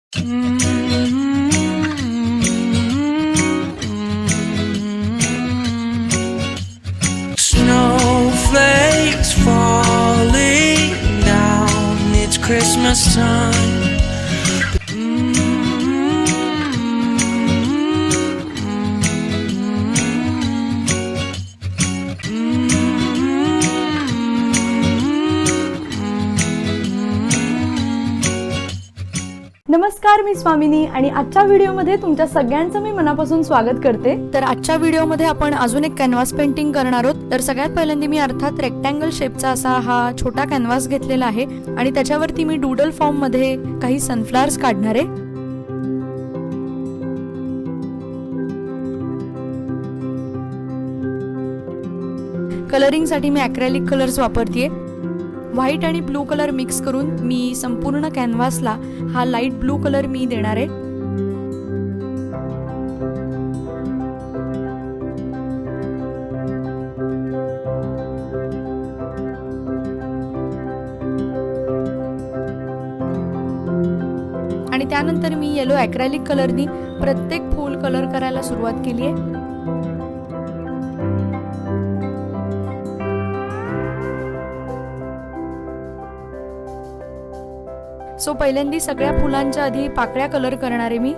Snowflakes falling down, it's Christmas time. नमस्कार, मी स्वामिनी आणि आजच्या व्हिडिओमध्ये तुमच्या सगळ्यांचं मी मनापासून स्वागत करते। तर आजच्या व्हिडिओमध्ये आपण अजून एक कॅनव्हास पेंटिंग करणार आहोत। तर सगळ्यात पहिल्यांदा मी अर्थात रेक्टँगल शेपचा असा हा छोटा कॅनव्हास घेतलेला आहे आणि त्याच्यावरती मी डूडल फॉर्म मध्ये काही सनफ्लावर्स काढणार आहे। कलरिंग साठी मी ॲक्रेलिक कलर्स वापरतेय। व्हाईट आणि ब्लू कलर मिक्स करून मी संपूर्ण कॅनव्हासला हा लाईट ब्लू कलर मी देणार आहे। आणि त्यानंतर मी येलो ॲक्रेलिक कलरनी प्रत्येक फूल कलर करायला सुरुवात केली आहे। सो पहिल्यांदा सगळ्या फुलांच्या आधी पाकळ्या कलर करणार आहे मी।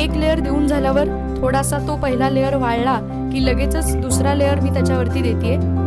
एक लेयर देऊन झाल्यावर थोडासा तो पहिला लेयर वाळला की लगेचच दुसरा लेयर मी त्याच्यावरती देतेय।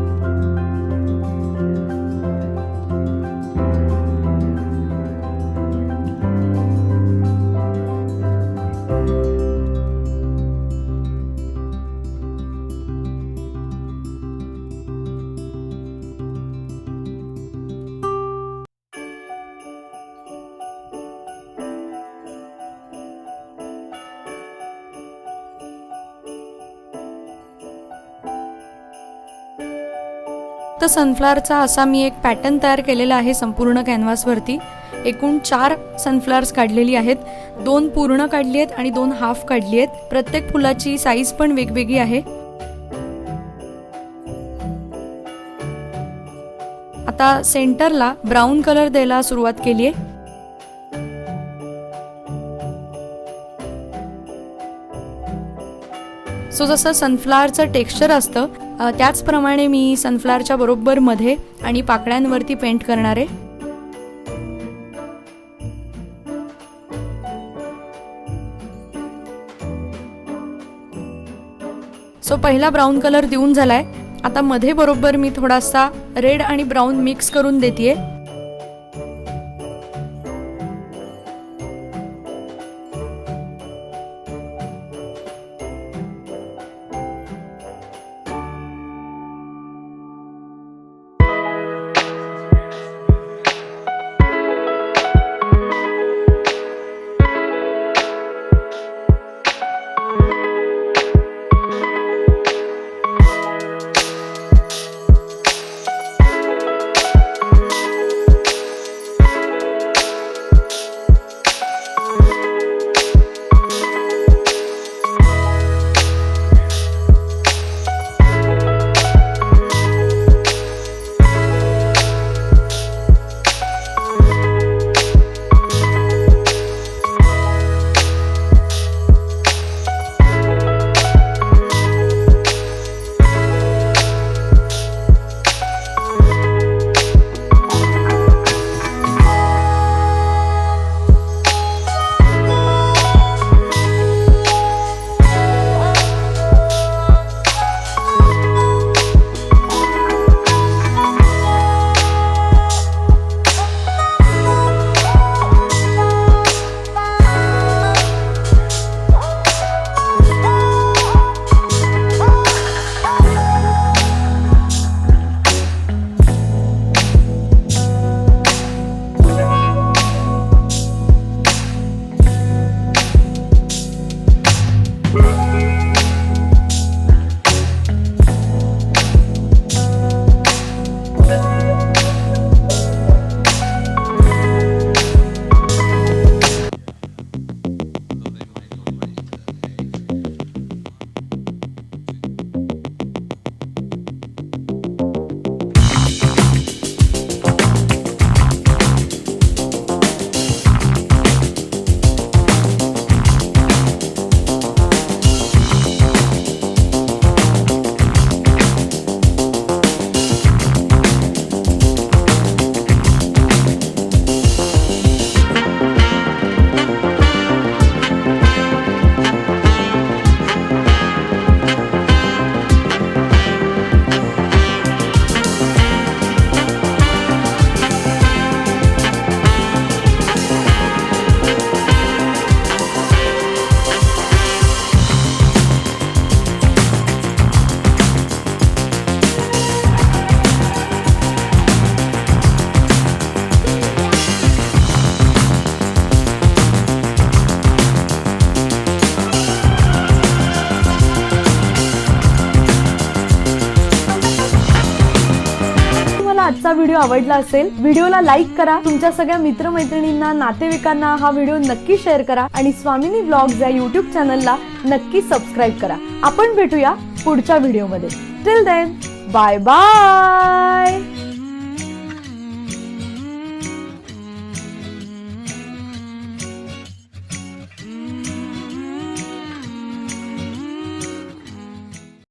तर सनफ्लावरचा असा मी एक पॅटर्न तयार केलेला आहे संपूर्ण कॅनव्हासवरती। एकूण 4 सनफ्लावर्स काढलेली आहेत, 2 पूर्ण काढली आहेत आणि 2 हाफ काढली आहेत। प्रत्येक फुलाची साईज पण वेगवेगळी आहे। आता सेंटरला ब्राऊन कलर द्यायला सुरुवात केली आहे। सो जसं सनफ्लावरचं टेक्स्चर असतं त्याचप्रमाणे मी सनफ्लावरच्या बरोबर मध्ये आणि पाकळ्यांवरती पेंट करणार आहे। सो पहिला ब्राऊन कलर देऊन झालाय। आता मध्ये बरोबर मी थोडासा रेड आणि ब्राऊन मिक्स करून देतेय। आजचा व्हिडिओ आवडला असेल, व्हिडिओला लाईक करा, तुमच्या सगळ्या मित्रमैत्रिणींना, नातेवाईकांना हा व्हिडिओ नक्की शेअर करा आणि स्वामिनी व्लॉग्स या YouTube चॅनलला नक्की सबस्क्राईब करा. आपण भेटूया पुढच्या व्हिडिओमध्ये. Till then, bye bye.